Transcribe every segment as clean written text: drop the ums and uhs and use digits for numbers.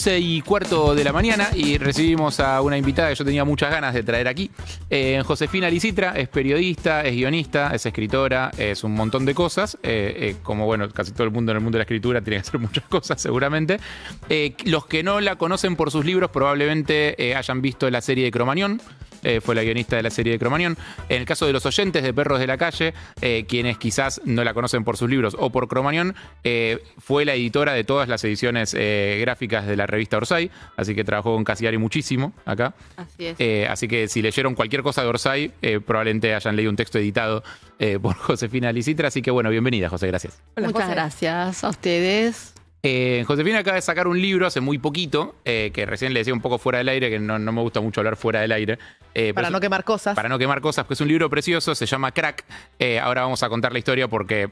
11:15 de la mañana y recibimos a una invitada que yo tenía muchas ganas de traer aquí. Josefina Licitra es periodista, es guionista, es escritora, es un montón de cosas. Como bueno, casi todo el mundo en el mundo de la escritura tiene que hacer muchas cosas seguramente. Los que no la conocen por sus libros probablemente hayan visto la serie de Cromañón. Fue la guionista de la serie de Cromañón. En el caso de los oyentes de Perros de la Calle, quienes quizás no la conocen por sus libros o por Cromañón, fue la editora de todas las ediciones gráficas de la revista Orsay, así que trabajó con Cassiari muchísimo acá. Así es. Así que si leyeron cualquier cosa de Orsay, probablemente hayan leído un texto editado por Josefina Licitra, así que bueno, bienvenida, José, gracias. Hola, muchas gracias a ustedes. Josefina acaba de sacar un libro hace muy poquito, que recién le decía un poco fuera del aire, que no me gusta mucho hablar fuera del aire. Para no quemar cosas. Para no quemar cosas, pues es un libro precioso, se llama Crack. Ahora vamos a contar la historia porque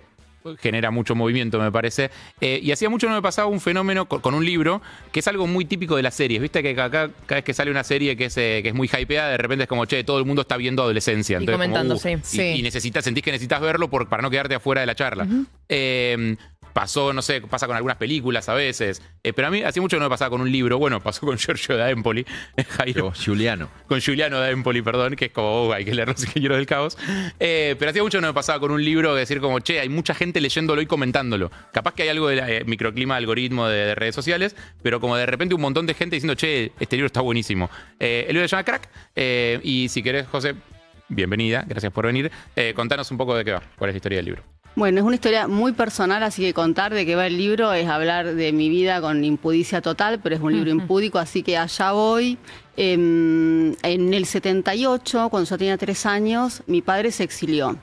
genera mucho movimiento, me parece. Y hacía mucho no me pasaba un fenómeno con un libro, que es algo muy típico de las series. Viste que acá, cada vez que sale una serie que es muy hypeada, de repente es como, che, todo el mundo está viendo Adolescencia. Entonces, y comentando, como, sí. Y sentís que necesitas verlo para no quedarte afuera de la charla. Pasó, no sé, pasa con algunas películas a veces. Pero a mí hacía mucho que no me pasaba con un libro. Bueno, pasó con Giorgio da Empoli. Giuliano. Con Giuliano da Empoli, perdón, que es como, hay que leer Los Ingenieros del Caos. Pero hacía mucho que no me pasaba con un libro, decir como, che, hay mucha gente leyéndolo y comentándolo. Capaz que hay algo de microclima, algoritmo de redes sociales, pero como de repente un montón de gente diciendo, che, este libro está buenísimo. El libro se llama Crack. Y si querés, José, bienvenida, gracias por venir. Contanos un poco de qué va, cuál es la historia del libro. Bueno, es una historia muy personal, así que contar de qué va el libro es hablar de mi vida con impudicia total, pero es un libro impúdico, así que allá voy. En el 78, cuando yo tenía 3 años, mi padre se exilió.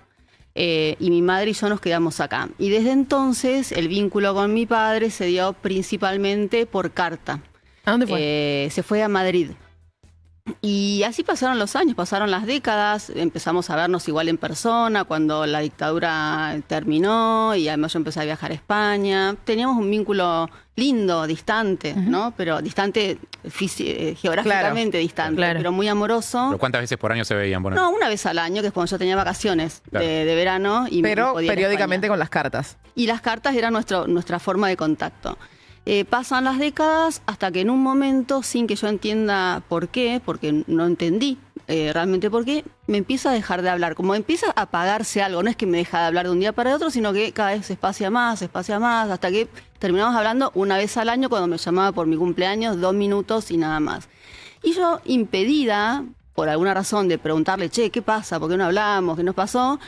Y mi madre y yo nos quedamos acá. Y desde entonces el vínculo con mi padre se dio principalmente por carta. ¿A dónde fue? Se fue a Madrid. Y así pasaron los años, pasaron las décadas, empezamos a vernos igual en persona cuando la dictadura terminó y además yo empecé a viajar a España. Teníamos un vínculo lindo, distante, ¿no? Pero distante geográficamente, distante, pero muy amoroso. ¿Pero cuántas veces por año se veían? Bueno. No, una vez al año, que es cuando yo tenía vacaciones de verano. Pero periódicamente con las cartas. Y las cartas eran nuestra forma de contacto. Pasan las décadas hasta que en un momento, sin que yo entienda por qué, porque no entendí realmente por qué, me empieza a dejar de hablar. Como empieza a apagarse algo, no es que me deja de hablar de un día para otro, sino que cada vez se espacia más, hasta que terminamos hablando una vez al año cuando me llamaba por mi cumpleaños, 2 minutos y nada más. Y yo, impedida, por alguna razón, de preguntarle, che, ¿qué pasa? ¿Por qué no hablamos? ¿Qué nos pasó?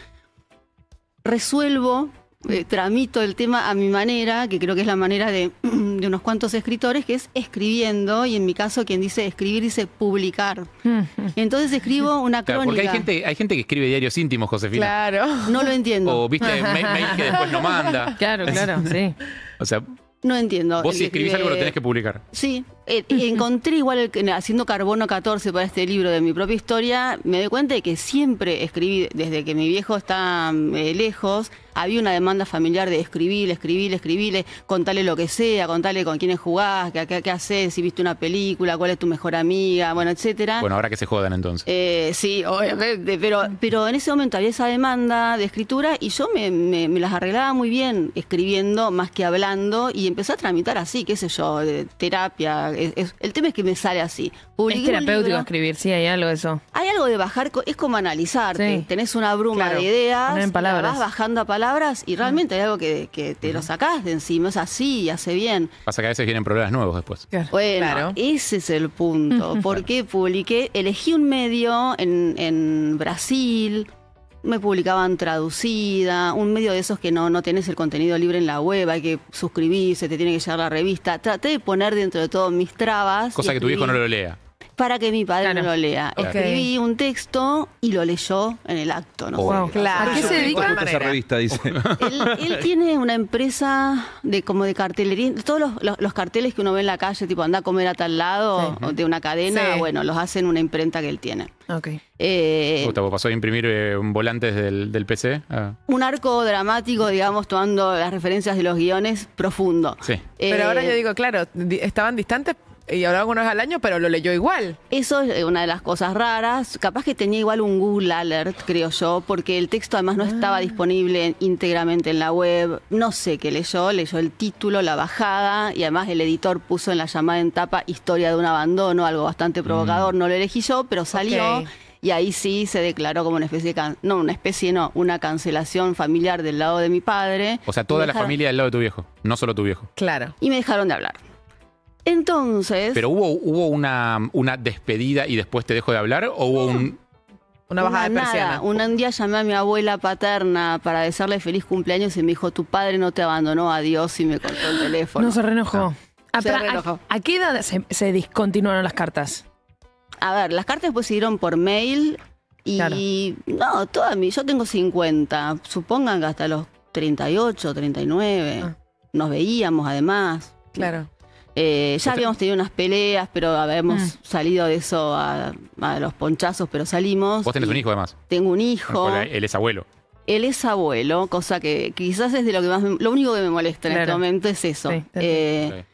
Resuelvo... tramito el tema a mi manera, que creo que es la manera de unos cuantos escritores, que es escribiendo, y en mi caso quien dice escribir dice publicar. Entonces escribo una crónica. Porque hay gente que escribe diarios íntimos, Josefina. Claro. No lo entiendo. O viste mail que después no manda. Claro, sí. O sea, no entiendo. Vos si escribís algo lo tenés que publicar. Sí. Encontré igual, haciendo Carbono 14 para este libro de mi propia historia, me doy cuenta de que siempre escribí, desde que mi viejo está lejos, había una demanda familiar de escribirle, contarle lo que sea, contarle con quiénes jugás, qué haces, si viste una película, cuál es tu mejor amiga, bueno, etcétera. Bueno, ahora que se jodan entonces. Sí, obviamente, pero en ese momento había esa demanda de escritura y yo me las arreglaba muy bien escribiendo más que hablando y empecé a tramitar así, qué sé yo, de terapia. El tema es que me sale así. Es terapéutico escribir, sí, hay algo de eso. Hay algo de bajar, es como analizarte. Sí. Tenés una bruma de ideas, en palabras. vas bajando a palabras y realmente hay algo que te lo sacás de encima, es así y hace bien. Pasa que a veces vienen problemas nuevos después. Bueno, ese es el punto. Porque elegí un medio en Brasil. Me publicaban traducida, un medio de esos que no tenés el contenido libre en la web, hay que suscribirse, te tiene que llegar la revista. Traté de poner dentro de todo mis trabas. Cosa que tu viejo no lo lea. Para que mi padre no lo lea. Okay. Escribí un texto y lo leyó en el acto. ¿No? Wow, claro. ¿A qué se dedica? Esa revista, dice. Él tiene una empresa como de cartelería. Todos los carteles que uno ve en la calle, tipo anda a comer a tal lado, de una cadena, bueno, los hace en una imprenta que él tiene. Okay. Gustavo, ¿pasó a imprimir volantes del PC? Un arco dramático, digamos, tomando las referencias de los guiones, profundo. Sí. Pero ahora yo digo, claro, estaban distantes y hablaba con una vez al año, pero lo leyó igual. Eso es una de las cosas raras. Capaz que tenía igual un Google Alert, creo yo, porque el texto además no estaba disponible íntegramente en la web. No sé qué leyó el título, la bajada, y además el editor puso en la llamada en tapa historia de un abandono, algo bastante provocador. No lo elegí yo, pero salió. Ok. Y ahí sí se declaró como una especie de una cancelación familiar del lado de mi padre. O sea, toda Me la dejaron- familia del lado de tu viejo, no solo tu viejo. Claro. Y me dejaron de hablar. Entonces... Pero hubo una despedida y después te dejó de hablar, o hubo un... Una bajada de persiana. Un día llamé a mi abuela paterna para desearle feliz cumpleaños y me dijo, tu padre no te abandonó, adiós, y me cortó el teléfono. No, se reenojó. Se reenojó. ¿A qué edad se discontinuaron las cartas? A ver, las cartas después siguieron por mail y... Claro. No, yo tengo 50, supongan que hasta los 38, 39. Ah. Nos veíamos además. Claro. Ya habíamos tenido unas peleas, pero habíamos salido de eso a los ponchazos, pero salimos. Vos tenés un hijo además. Tengo un hijo. Él es abuelo. Él es abuelo, cosa que quizás es de lo que más lo único que me molesta en este Claro. momento es eso. Sí, te Sí.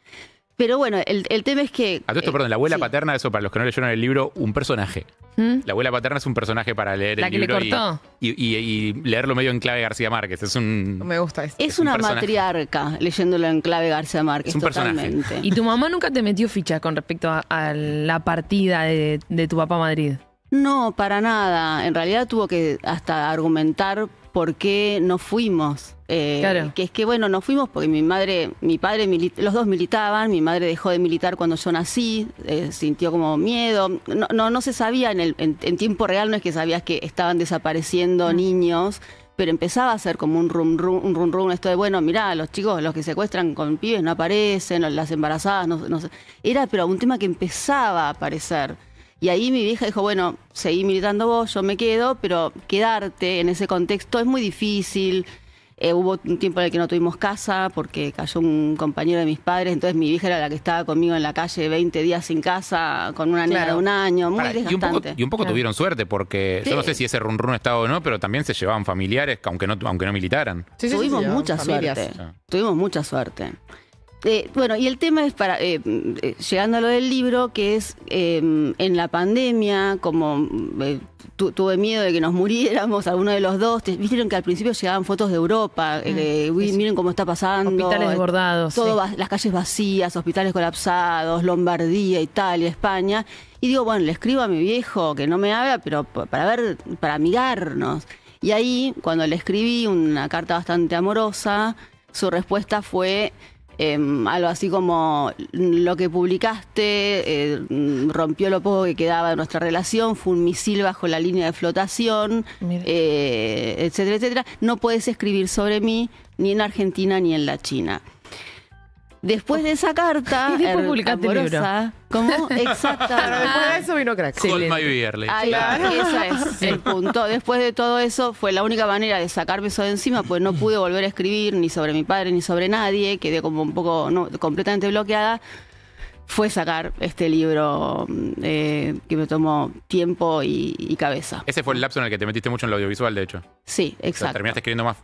Pero bueno, el tema es que... A todo esto, perdón, la abuela sí. paterna, eso para los que no leyeron el libro, un personaje. ¿Mm? La abuela paterna es un personaje para leer ¿La el que le libro cortó? y leerlo medio en clave García Márquez. Es un... Me gusta eso. Es un una personaje. matriarca leyéndolo en clave García Márquez, Es un personaje. totalmente. ¿Y tu mamá nunca te metió ficha con respecto a la partida de tu papá a Madrid? No, para nada. En realidad tuvo que hasta argumentar por qué no fuimos. Claro. Que es que, bueno, no fuimos porque mi padre, los dos militaban, mi madre dejó de militar cuando yo nací, sintió como miedo. No se sabía en tiempo real, no es que sabías que estaban desapareciendo niños, pero empezaba a ser como un rum, esto de, bueno, mirá, los chicos, los que secuestran con pibes no aparecen, las embarazadas, no sé. Era, pero un tema que empezaba a aparecer. Y ahí mi vieja dijo, bueno, seguí militando vos, yo me quedo, pero quedarte en ese contexto es muy difícil. Hubo un tiempo en el que no tuvimos casa porque cayó un compañero de mis padres, entonces mi vieja era la que estaba conmigo en la calle 20 días sin casa, con una niña Claro. de un año, muy Pará, desgastante. y un poco tuvieron suerte, porque yo no sé si ese run estaba o no, pero también se llevaban familiares, aunque no militaran. Sí, sí, Tuvimos sí, mucha familias. suerte. Sí. Tuvimos mucha suerte. Bueno, y el tema es llegando a lo del libro, que es en la pandemia, como tuve miedo de que nos muriéramos, alguno de los dos. Vieron que al principio llegaban fotos de Europa, uy, miren cómo está pasando. Hospitales desbordados. Todo sí. las calles vacías, hospitales colapsados, Lombardía, Italia, España. Y digo, bueno, le escribo a mi viejo que no me habla, pero para mirarnos. Y ahí, cuando le escribí una carta bastante amorosa, su respuesta fue algo así como: lo que publicaste rompió lo poco que quedaba de nuestra relación, fue un misil bajo la línea de flotación, Mira. etcétera, etcétera. No puedes escribir sobre mí ni en Argentina ni en la China. Después de esa carta Y después publicaste el amorosa, ¿cómo? Pero Exactamente. después de eso vino crack. Hold my beer, le Ahí, ese es el punto. Después de todo eso, fue la única manera de sacarme eso de encima, pues no pude volver a escribir ni sobre mi padre ni sobre nadie, quedé como un poco completamente bloqueada. Fue sacar este libro que me tomó tiempo y cabeza. Ese fue el lapso en el que te metiste mucho en lo audiovisual, de hecho. Sí, O sea, exacto. terminaste escribiendo más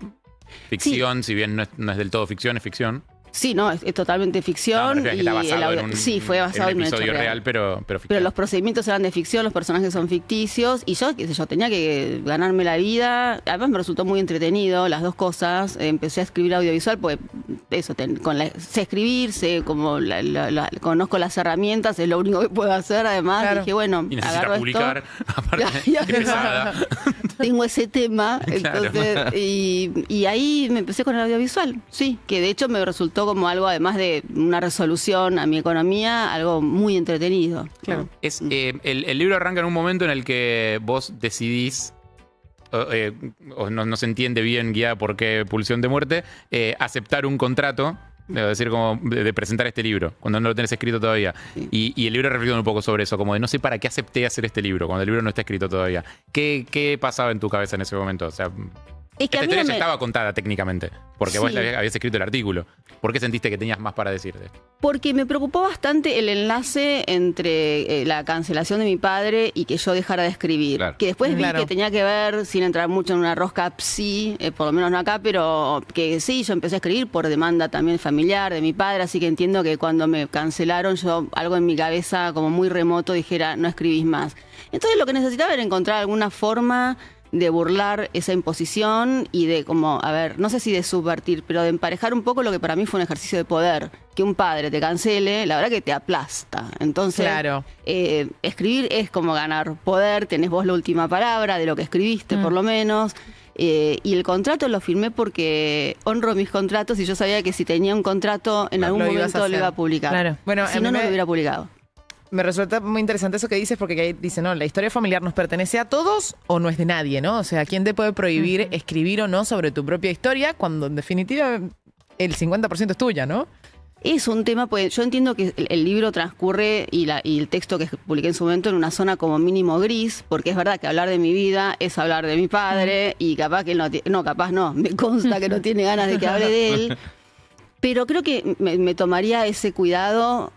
ficción, si bien no es del todo ficción, es ficción. Sí, no, es totalmente No, me ficción. refiero a que está basado en un, sí, fue basado en un un hecho episodio real. real, pero ficción. Pero los procedimientos eran de ficción, los personajes son ficticios y yo, qué sé yo, tenía que ganarme la vida. Además me resultó muy entretenido las dos cosas. Empecé a escribir audiovisual porque eso, sé escribir, sé como conozco las herramientas, es lo único que puedo hacer. Además Claro. dije, bueno, Y necesitas agarro publicar, esto. aparte, Ya, qué pesada. Tengo ese tema, Claro. entonces, y ahí me empecé con el audiovisual, sí, que de hecho me resultó como algo, además de una resolución a mi economía, algo muy entretenido. Claro. El libro arranca en un momento en el que vos decidís, o no se entiende bien guiada por qué pulsión de muerte, aceptar un contrato, debo decir, como de presentar este libro, cuando no lo tenés escrito todavía. Sí. Y el libro reflexiona un poco sobre eso, como de no sé para qué acepté hacer este libro, cuando el libro no está escrito todavía. ¿Qué pasaba en tu cabeza en ese momento? O sea, Es que Esta a mí historia no ya me- estaba contada técnicamente, porque vos Sí. le habías escrito el artículo. ¿Por qué sentiste que tenías más para decir de esto? Porque me preocupó bastante el enlace entre la cancelación de mi padre y que yo dejara de escribir. Claro. Que después Claro. vi que tenía que ver, sin entrar mucho en una rosca psi, por lo menos no acá, pero que sí, yo empecé a escribir por demanda también familiar de mi padre, así que entiendo que cuando me cancelaron, yo algo en mi cabeza como muy remoto dijera, no escribís más. Entonces lo que necesitaba era encontrar alguna forma de burlar esa imposición y de como, a ver, no sé si de subvertir, pero de emparejar un poco lo que para mí fue un ejercicio de poder. Que un padre te cancele, la verdad que te aplasta. Entonces, Claro. escribir es como ganar poder, tenés vos la última palabra de lo que escribiste, por lo menos. Y el contrato lo firmé porque honro mis contratos y yo sabía que si tenía un contrato, en algún Lo ibas a momento lo hacer. iba a publicar. Claro. Bueno, Si a no, mí no lo hubiera publicado. me resulta muy interesante eso que dices, porque ahí dice, no, la historia familiar nos pertenece a todos o no es de nadie, ¿no? O sea, ¿quién te puede prohibir escribir o no sobre tu propia historia cuando en definitiva el 50% es tuya, ¿no? Es un tema, pues yo entiendo que el libro transcurre y el texto que publiqué en su momento en una zona como mínimo gris, porque es verdad que hablar de mi vida es hablar de mi padre y capaz que él capaz no, me consta que no tiene ganas de que hable de él, pero creo que me tomaría ese cuidado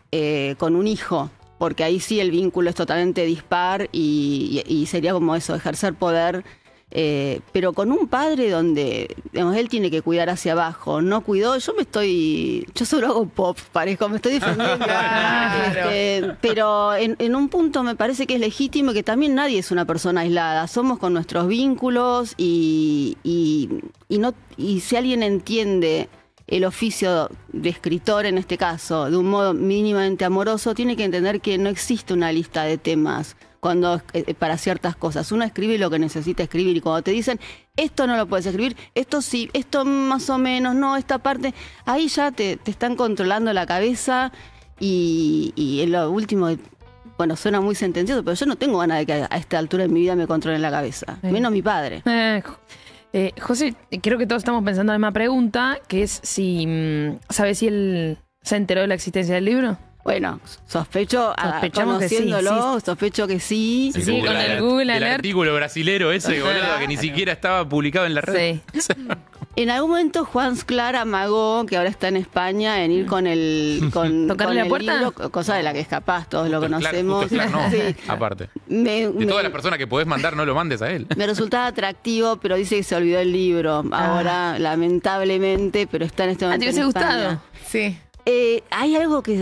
con un hijo, porque ahí sí el vínculo es totalmente dispar y sería como eso, ejercer poder. Pero con un padre donde, digamos, él tiene que cuidar hacia abajo, no cuidó, yo solo hago pop, parezco, me estoy defendiendo. Claro. Pero en un punto me parece que es legítimo que también nadie es una persona aislada, somos con nuestros vínculos y si alguien entiende el oficio de escritor, en este caso, de un modo mínimamente amoroso, tiene que entender que no existe una lista de temas para ciertas cosas. Uno escribe lo que necesita escribir y cuando te dicen, esto no lo puedes escribir, esto sí, esto más o menos, no, esta parte, ahí ya te están controlando la cabeza y en lo último, bueno, suena muy sentencioso, pero yo no tengo ganas de que a esta altura de mi vida me controlen la cabeza, menos mi padre. José, creo que todos estamos pensando en la misma pregunta, que es si, ¿sabes si él se enteró de la existencia del libro? Bueno, sospechamos que sí, conociéndolo, sospecho que sí. Sí, con el Google del Alert. artículo brasilero ese, boludo, que ni siquiera estaba publicado en la red. Sí. En algún momento Juan Sclar amagó, que ahora está en España, en ir con el ¿Tocarle con la el puerta? libro, cosa de la que es capaz, todos lo Justo conocemos. Sclar no, Sí. aparte. Me- De me- todas las personas que podés mandar, no lo mandes a él. Me resultaba atractivo, pero dice que se olvidó el libro. Ahora, lamentablemente, pero está en este Ah, momento. ¿te hubiese en España. gustado? Sí. Hay algo que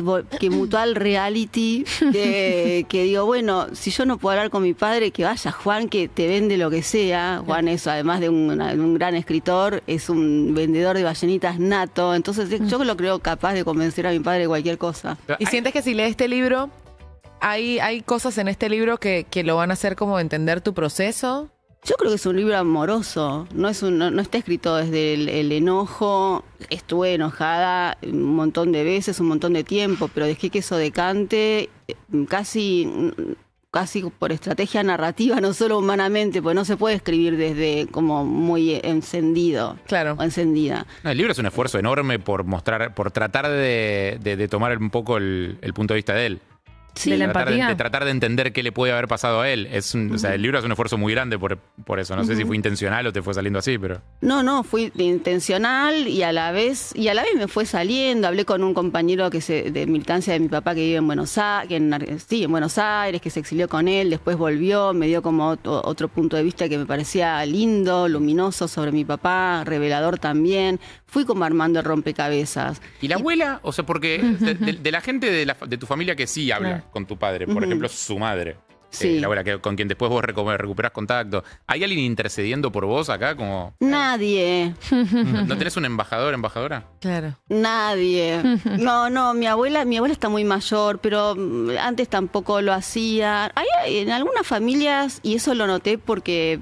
mutó al reality, que digo, bueno, si yo no puedo hablar con mi padre, que vaya Juan, que te vende lo que sea. Juan es, además de un gran escritor, es un vendedor de ballenitas nato. Entonces yo lo creo capaz de convencer a mi padre de cualquier cosa. ¿Y sientes que si lees este libro, hay cosas en este libro que lo van a hacer como entender tu proceso? Yo creo que es un libro amoroso, no está escrito desde el enojo. Estuve enojada un montón de veces, un montón de tiempo, pero dejé que eso decante casi por estrategia narrativa, no solo humanamente, porque no se puede escribir desde como muy encendido Claro. o encendida. No, el libro es un esfuerzo enorme por tratar de tomar un poco el punto de vista de él. Sí. De la Tratar empatía. de tratar de entender qué le puede haber pasado a él. O sea, el libro es un esfuerzo muy grande por eso. No sé si fue intencional o te fue saliendo así, pero... No, fui intencional y a la vez me fue saliendo. Hablé con un compañero de militancia de mi papá que vive en Buenos Aires, en Buenos Aires, que se exilió con él, después volvió, me dio como otro punto de vista que me parecía lindo, luminoso sobre mi papá, revelador también. Fui como armando el rompecabezas. ¿Y la abuela? O sea, porque de la gente de tu familia que sí habla con tu padre, por ejemplo, su madre. Sí. La abuela, con quien después vos recuperás contacto. ¿Hay alguien intercediendo por vos acá? Como, Nadie. ¿no tenés un embajadora? Claro. Nadie. No, mi abuela está muy mayor, pero antes tampoco lo hacía. Hay en algunas familias, y eso lo noté porque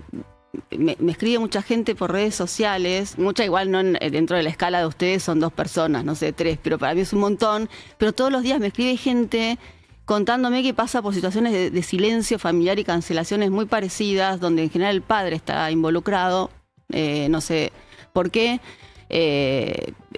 me escribe mucha gente por redes sociales, mucha igual no dentro de la escala de ustedes son 2 personas, no sé, 3, pero para mí es un montón, pero todos los días me escribe gente contándome que pasa por situaciones de silencio familiar y cancelaciones muy parecidas, donde en general el padre está involucrado, no sé por qué.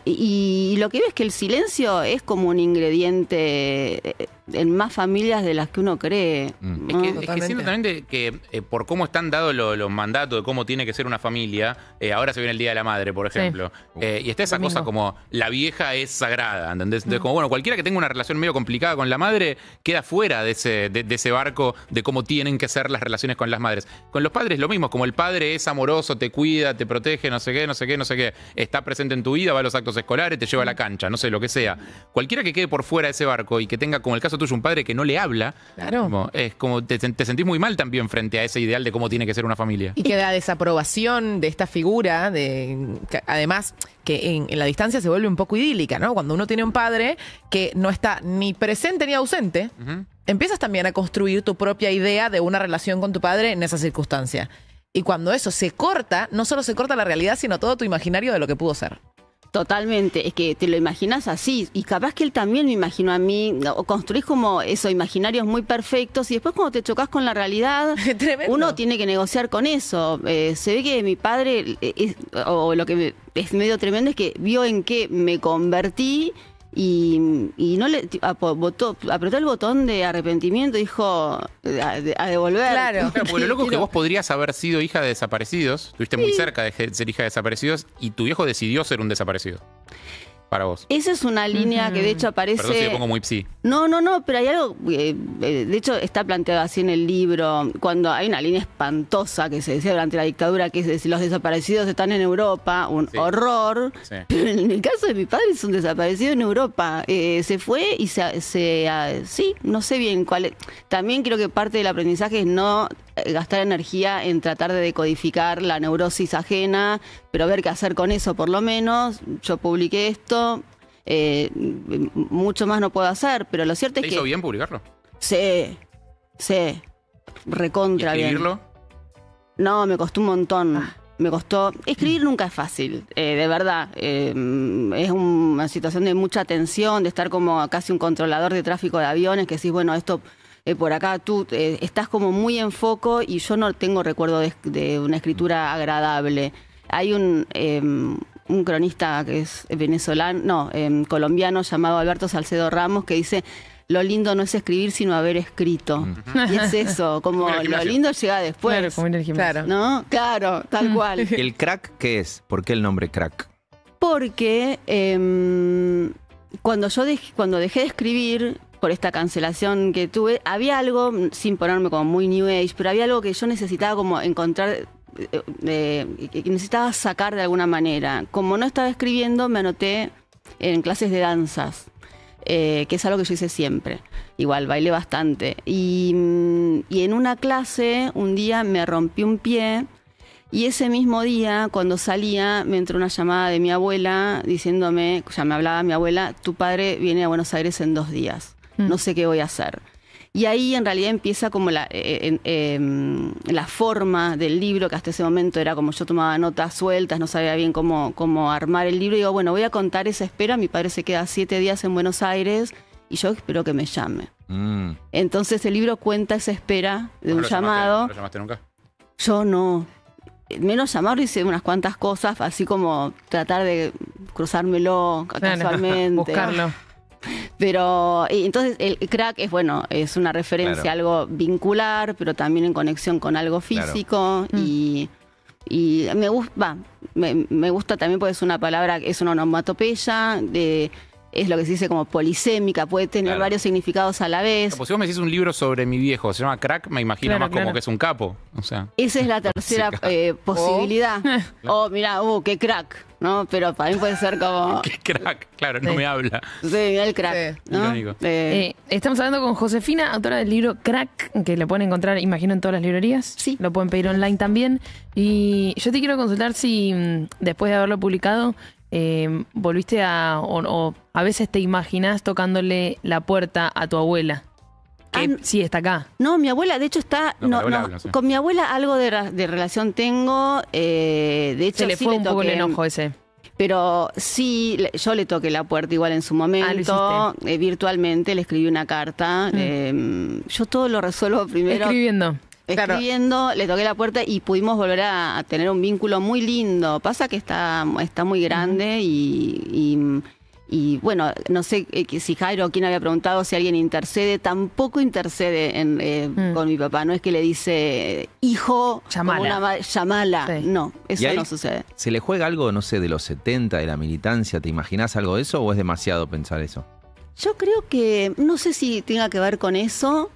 Y lo que veo es que el silencio es como un ingrediente en más familias de las que uno cree. ¿no? Es que siento también que por cómo están dados los mandatos de cómo tiene que ser una familia, ahora se viene el Día de la Madre, por ejemplo, y está esa cosa como la vieja es sagrada, ¿entendés? Entonces, como bueno, cualquiera que tenga una relación medio complicada con la madre queda fuera de ese barco de cómo tienen que ser las relaciones con las madres. Con los padres lo mismo, como el padre es amoroso, te cuida, te protege, no sé qué, no sé qué, no sé qué, está presente en tu vida, va a los actos escolares, te lleva a la cancha, no sé, lo que sea. Cualquiera que quede por fuera de ese barco y que tenga, como el caso tuyo, un padre que no le habla, Claro. es como te sentís muy mal también frente a ese ideal de cómo tiene que ser una familia. Y que la desaprobación de esta figura, que además que en la distancia se vuelve un poco idílica, ¿no? Cuando uno tiene un padre que no está ni presente ni ausente, empiezas también a construir tu propia idea de una relación con tu padre en esa circunstancia. Y cuando eso se corta, no solo se corta la realidad, sino todo tu imaginario de lo que pudo ser. Totalmente, es que te lo imaginas así, y capaz que él también me imaginó a mí, o construís como eso, imaginarios muy perfectos, y después cuando te chocas con la realidad, Tremendo. uno tiene que negociar con eso. Se ve que mi padre, o lo que es medio tremendo, es que vio en qué me convertí, y no le apretó el botón de arrepentimiento y dijo a devolver. Claro. Claro, porque lo loco es que vos podrías haber sido hija de desaparecidos, estuviste muy cerca de ser hija de desaparecidos, y tu viejo decidió ser un desaparecido. Para vos. Esa es una línea que de hecho aparece... Perdón si le pongo muy psi. No, pero hay algo, de hecho está planteado así en el libro, cuando hay una línea espantosa que se decía durante la dictadura, que es los desaparecidos están en Europa, un horror, Sí. pero en el caso de mi padre es un desaparecido en Europa, se fue y sí, no sé bien cuál es. También creo que parte del aprendizaje es no gastar energía en tratar de decodificar la neurosis ajena, pero ver qué hacer con eso por lo menos. Yo publiqué esto, mucho más no puedo hacer, pero lo cierto ¿Te es hizo que... bien publicarlo? Sí, ¿Y recontra bien. escribirlo? No, me costó un montón. Me costó... Escribir nunca es fácil, de verdad. Es una situación de mucha tensión, de estar como casi un controlador de tráfico de aviones, que decís, bueno, esto... por acá tú estás como muy en foco y yo no tengo recuerdo de una escritura agradable. Hay un cronista que es venezolano, colombiano, llamado Alberto Salcedo Ramos, que dice: lo lindo no es escribir, sino haber escrito. Y es eso, como Como ir al lo gimnasio. lindo llega después. Claro, como ir al gimnasio. Claro. ¿No? Claro, tal cual. ¿Y el crack qué es? ¿Por qué el nombre crack? Porque cuando dejé de escribir, por esta cancelación que tuve, había algo, sin ponerme como muy New Age, pero había algo que yo necesitaba como encontrar, que necesitaba sacar de alguna manera. Como no estaba escribiendo, me anoté en clases de danzas, que es algo que yo hice siempre. Igual, bailé bastante. Y en una clase, un día me rompí un pie. Y ese mismo día, cuando salía, me entró una llamada de mi abuela diciéndome, ya me hablaba mi abuela: tu padre viene a Buenos Aires en 2 días. No sé qué voy a hacer. Y ahí en realidad empieza como la forma del libro, que hasta ese momento era como yo tomaba notas sueltas, no sabía bien cómo armar el libro. Y digo, bueno, voy a contar esa espera. Mi padre se queda 7 días en Buenos Aires y yo espero que me llame. Entonces el libro cuenta esa espera de ¿No un lo llamado. ¿No lo llamaste nunca? Yo no. Menos llamarlo, hice unas cuantas cosas, así como tratar de cruzármelo casualmente. Buscarlo. Pero entonces el crack es bueno, es una referencia Claro. a algo vincular, pero también en conexión con algo físico. Y me gusta también porque es una palabra, es una onomatopeya, es lo que se dice como polisémica, puede tener Claro. varios significados a la vez. Pues si vos me decís un libro sobre mi viejo, se llama Crack, me imagino Claro, más como claro. que es un capo. O sea, Esa es la tercera posibilidad. Mira, qué crack, ¿no? Pero para mí puede ser como, qué crack, claro, no Sí. me habla. sí, mira el crack, Sí. ¿no? Irónico. Estamos hablando con Josefina, autora del libro Crack, que lo pueden encontrar, imagino, en todas las librerías. Sí. Lo pueden pedir online también. Y yo te quiero consultar si después de haberlo publicado, volviste o a veces te imaginas tocándole la puerta a tu abuela, que sí está acá. No, mi abuela, de hecho, está... No, con la abuela hablo, sí. Con mi abuela algo de relación tengo. De hecho, Se le sí fue un poco el toqué, enojo ese. Pero sí, yo le toqué la puerta igual en su momento. Virtualmente le escribí una carta. Yo todo lo resuelvo primero. Escribiendo. Claro. escribiendo, le toqué la puerta y pudimos volver a tener un vínculo muy lindo. Pasa que está muy grande y bueno, no sé si Jairo, quien había preguntado si alguien intercede, tampoco intercede con mi papá. No es que le dice, hijo, Llamala. como una madre, llamala. Sí. No, eso ¿Y ahí no sucede. ¿Se le juega algo, no sé, de los 70, de la militancia? ¿Te imaginás algo de eso o es demasiado pensar eso? Yo creo que, no sé si tenga que ver con eso.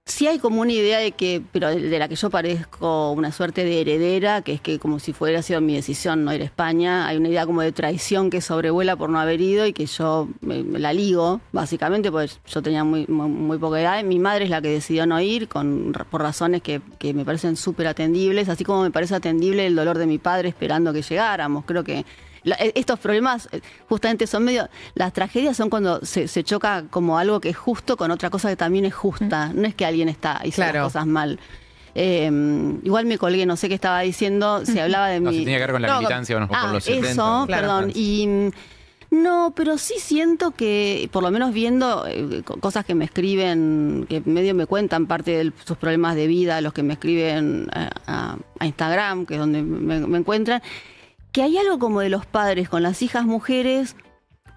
Sí hay como una idea de que, pero de la que yo parezco una suerte de heredera, que es que como si fuera sido mi decisión no ir a España, hay una idea como de traición que sobrevuela por no haber ido y que yo me la ligo, básicamente, porque yo tenía muy poca edad. Mi madre es la que decidió no ir por razones que me parecen súper atendibles, así como me parece atendible el dolor de mi padre esperando que llegáramos. Creo que estos problemas justamente son medio... Las tragedias son cuando se choca como algo que es justo con otra cosa que también es justa. No es que alguien hizo las cosas mal. Igual me colgué, no sé qué estaba diciendo. Se hablaba de No, mi... si tenía que ver con la militancia o no. con los 70, eso, claro. perdón. Y... No, pero sí siento que, por lo menos viendo cosas que me escriben, que medio me cuentan parte de sus problemas de vida, los que me escriben a Instagram, que es donde me encuentran, que hay algo como de los padres con las hijas mujeres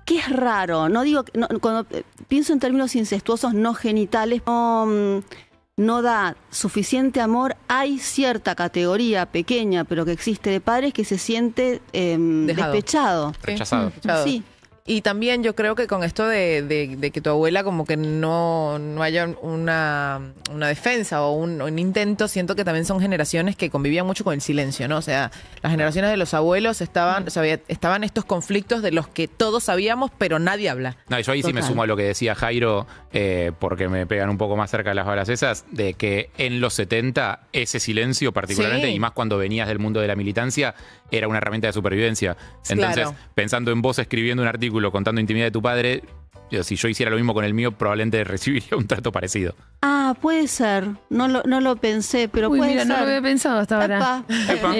que es raro. No digo, cuando pienso en términos incestuosos no genitales, no da suficiente amor. Hay cierta categoría pequeña, pero que existe, de padres que se siente despechado. Rechazado. Sí. Y también yo creo que con esto de que tu abuela como que no haya una defensa o un intento, siento que también son generaciones que convivían mucho con el silencio, ¿no? O sea, las generaciones de los abuelos estaban estos conflictos de los que todos sabíamos, pero nadie habla. No, yo ahí sí me Total. sumo a lo que decía Jairo, porque me pegan un poco más cerca de las balas esas, de que en los 70 ese silencio particularmente, Sí. y más cuando venías del mundo de la militancia, era una herramienta de supervivencia. Entonces, Claro. pensando en vos escribiendo un artículo contando intimidad de tu padre, si yo hiciera lo mismo con el mío, probablemente recibiría un trato parecido. Ah, puede ser. No lo pensé, pero Uy, puede mira, ser. no lo había pensado hasta ahora. Epa.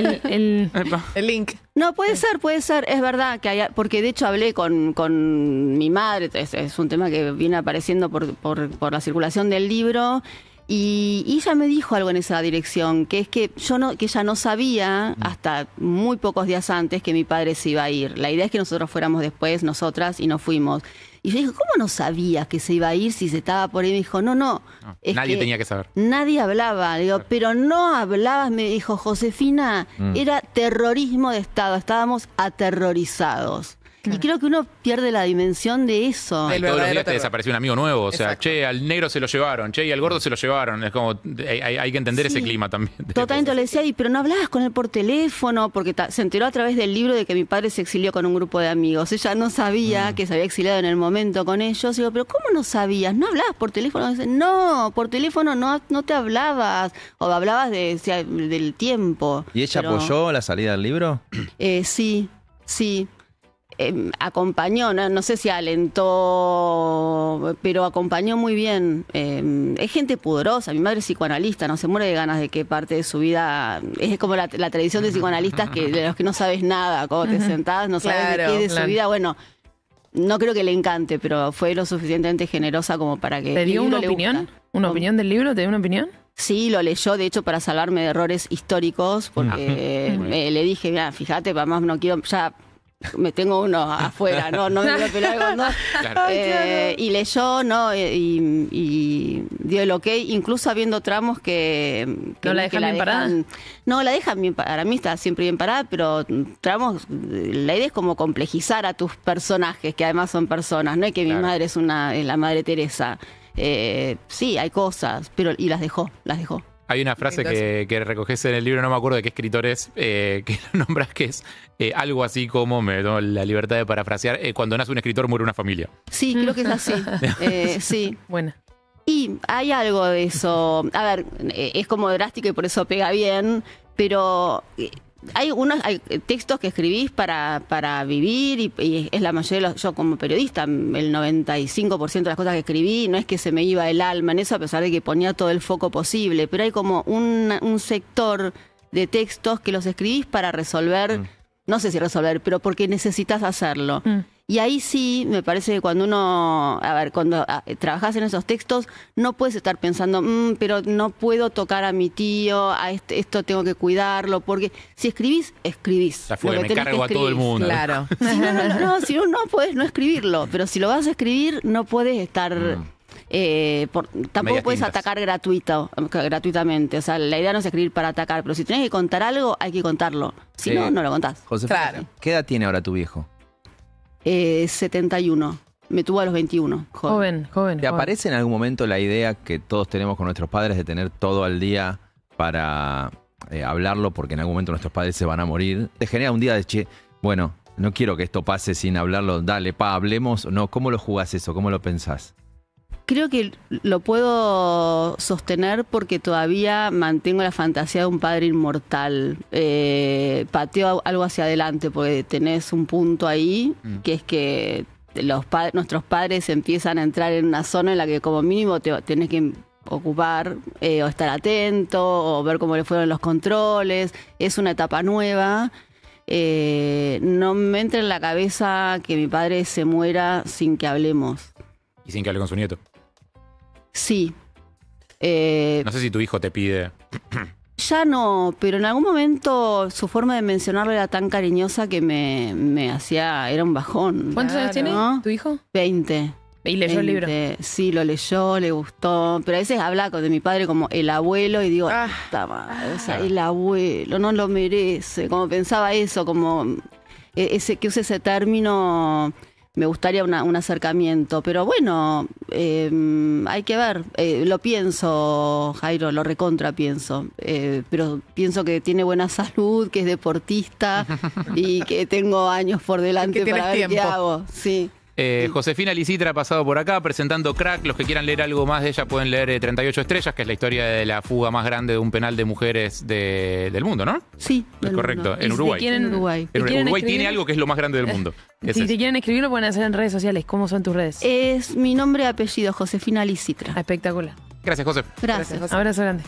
El link. No, puede ser, es verdad que hay, porque de hecho hablé con mi madre, es un tema que viene apareciendo por la circulación del libro, y ella me dijo algo en esa dirección, que es que ella no sabía hasta muy pocos días antes que mi padre se iba a ir. La idea es que nosotros fuéramos después, nosotras, y no fuimos. Y yo dije, ¿cómo no sabías que se iba a ir si se estaba por ahí? Me dijo, no. Es Nadie tenía que saber. Nadie hablaba. Digo, pero no hablabas, me dijo Josefina, era terrorismo de Estado, estábamos aterrorizados. Y creo que uno pierde la dimensión de eso. El Todos los verdadero días te terror. desapareció un amigo nuevo. O sea, Exacto. che, al negro se lo llevaron, che, y al gordo se lo llevaron. Es como, hay que entender Sí. ese clima también. Totalmente, le decía, pero no hablabas con él por teléfono, porque se enteró a través del libro de que mi padre se exilió con un grupo de amigos. Ella no sabía que se había exiliado en el momento con ellos. Digo, pero ¿cómo no sabías? ¿No hablabas por teléfono? Dice, no, por teléfono no te hablabas, o hablabas del tiempo. ¿Y ella Pero, apoyó la salida del libro? Sí. Acompañó, no sé si alentó, pero acompañó muy bien. Es gente pudorosa, mi madre es psicoanalista, no se muere de ganas de que parte de su vida, es como la tradición de psicoanalistas de los que no sabes nada, cuando te sentás, no sabes de Claro, qué de su claro. vida. Bueno, no creo que le encante, pero fue lo suficientemente generosa como para que... ¿Te el dio libro una le opinión? gusta. ¿Una ¿Cómo? opinión del libro? ¿Te dio una opinión? Sí, lo leyó, de hecho, para salvarme de errores históricos, porque le dije, mira, fíjate, además no quiero, ya me tengo uno afuera, no me quiero pelear con dos. Claro. Y leyó, ¿no? Y dio el ok, incluso habiendo tramos que ¿No la dejan bien parada? No, la dejan bien, para mí está siempre bien parada, pero tramos, la idea es como complejizar a tus personajes, que además son personas, no es que mi Claro. madre es la Madre Teresa. Sí, hay cosas, pero y las dejó. Hay una frase que recoges en el libro, no me acuerdo de qué escritor es, que lo nombras, que es algo así como, me doy la libertad de parafrasear, cuando nace un escritor muere una familia. Sí, creo que es así. Sí. Buena. Y hay algo de eso. A ver, es como drástico y por eso pega bien, pero hay textos que escribís para vivir y es la mayoría yo como periodista, el 95% de las cosas que escribí no es que se me iba el alma en eso, a pesar de que ponía todo el foco posible, pero hay como un sector de textos que los escribís para resolver, no sé si resolver, pero porque necesitas hacerlo. Y ahí sí, me parece que cuando cuando trabajas en esos textos, no puedes estar pensando, pero no puedo tocar a mi tío, esto tengo que cuidarlo, porque si escribís. Ya fue, Lo que me tenés cargo que a todo el escribir. mundo. Claro. Si no puedes no escribirlo, pero si lo vas a escribir, no puedes estar... tampoco Medias puedes tintas. atacar gratuitamente. O sea, la idea no es escribir para atacar, pero si tenés que contar algo, hay que contarlo. Si Sí. no, no lo contás. Josefina, Claro. ¿qué edad tiene ahora tu viejo? 71. Me tuvo a los 21. Joven. ¿Te aparece en algún momento la idea que todos tenemos con nuestros padres de tener todo al día para hablarlo, porque en algún momento nuestros padres se van a morir? ¿Te genera un día de, che, bueno, no quiero que esto pase sin hablarlo, dale, hablemos? No, ¿cómo lo jugás eso? ¿Cómo lo pensás? Creo que lo puedo sostener porque todavía mantengo la fantasía de un padre inmortal. Pateo algo hacia adelante porque tenés un punto ahí, que es que nuestros padres empiezan a entrar en una zona en la que como mínimo tenés que ocupar o estar atento o ver cómo le fueron los controles. Es una etapa nueva. No me entra en la cabeza que mi padre se muera sin que hablemos. Y sin que hable con su nieto. Sí. No sé si tu hijo te pide. Ya no, pero en algún momento su forma de mencionarlo era tan cariñosa que me hacía, era un bajón. ¿Cuántos años tiene ¿No? tu hijo? 20. Y leyó el libro. 20. Sí, lo leyó, le gustó. Pero a veces habla de mi padre como el abuelo y digo, puta madre, o sea, el abuelo no lo merece. Como pensaba eso, como que use ese término, me gustaría un acercamiento. Pero bueno, hay que ver. Lo pienso, Jairo, lo recontra pienso. Pero pienso que tiene buena salud, que es deportista y que tengo años por delante Que para tienes ver qué tiempo. hago. Sí. Josefina Licitra ha pasado por acá presentando Crack. Los que quieran leer algo más de ella pueden leer 38 estrellas, que es la historia de la fuga más grande de un penal de mujeres del mundo, ¿no? Sí, Es correcto, mundo. en Y si Uruguay. quieren- En Uruguay. si quieren Uruguay escribir- tiene algo que es lo más grande del mundo. Ese Si es. te quieren escribir, lo pueden hacer en redes sociales. ¿Cómo son tus redes? Es mi nombre y apellido, Josefina Licitra. Espectacular. Gracias, José. Gracias. José. Abrazo grande.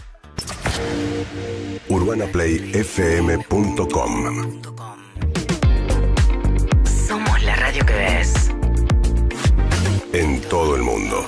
UrbanaPlayFM.com. Somos la radio que ves. En todo el mundo.